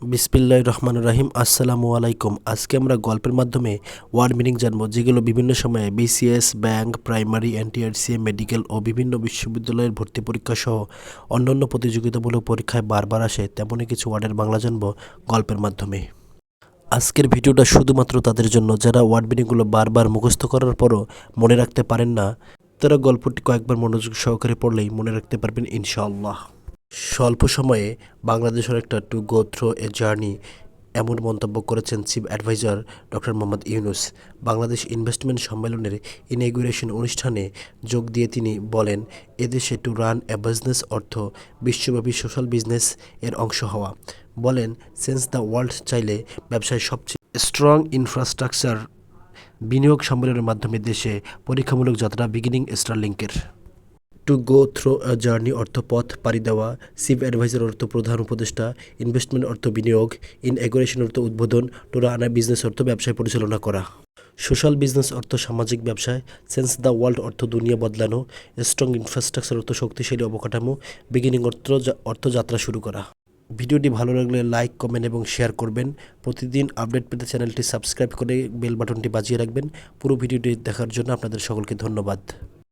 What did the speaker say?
বিসমিল্লাহির রহমানির রহিম। আসসালামু আলাইকুম। আজকে আমরা গল্পের মাধ্যমে ওয়ার্ড মিনিং জানবো, যেগুলো বিভিন্ন সময়ে BCS, bank, primary, NTRC, medical ও বিভিন্ন বিশ্ববিদ্যালয়ের ভর্তি পরীক্ষা সহ অন্যান্য প্রতিযোগিতামূলক পরীক্ষায় বারবার আসে। তেমনই কিছু ওয়ার্ডের বাংলা জানবো গল্পের মাধ্যমে। আজকের ভিডিওটা শুধুমাত্র তাদের জন্য যারা ওয়ার্ড মিনিংগুলো বারবার মুখস্থ করার পরও মনে রাখতে পারেন না। তারা গল্পটি কয়েকবার মনোযোগ সহকারে পড়লেই মনে রাখতে পারবেন ইনশাআল্লাহ। স্বল্প সময়ে বাংলাদেশের একটা to go through a journey, এমন মন্তব্য করেছেন chief adviser doctor Mohammad Yunus. Bangladesh investment সম্মেলনের ইনগুরেশন অনুষ্ঠানে যোগ দিয়ে তিনি বলেন, এদেশে টু রান এ বিজনেস অর্থ বিশ্বব্যাপী সোশ্যাল বিজনেস এর অংশ হওয়া। বলেন, সেন্স দ্য ওয়ার্ল্ড চাইলে ব্যবসায় সবচেয়ে স্ট্রং ইনফ্রাস্ট্রাকচার বিনিয়োগ সম্মেলনের মাধ্যমে দেশে পরীক্ষামূলক যাত্রা বিগিনিং স্টারলিংকের। To go through a journey অর্থ পথ পাড়ি দেওয়া, চিফ অ্যাডভাইজার অর্থ প্রধান উপদেষ্টা, ইনভেস্টমেন্ট অর্থ বিনিয়োগ, ইনঅ্যাগুরেশন অর্থ উদ্বোধন, টু রান আ বিজনেস অর্থ ব্যবসায় পরিচালনা করা, সোশ্যাল বিজনেস অর্থ সামাজিক ব্যবসায়, সেন্স দ্য ওয়ার্ল্ড অর্থ দুনিয়া বদলানো, স্ট্রং ইনফ্রাস্ট্রাকচার অর্থ শক্তিশালী অবকাঠামো, বিগিনিং অর্থ যাত্রা শুরু করা। ভিডিওটি ভালো লাগলে লাইক, কমেন্ট এবং শেয়ার করবেন। প্রতিদিন আপডেট পেতে চ্যানেলটি সাবস্ক্রাইব করে বেল বাটনটি বাজিয়ে রাখবেন। পুরো ভিডিওটি দেখার জন্য আপনাদের সকলকে ধন্যবাদ।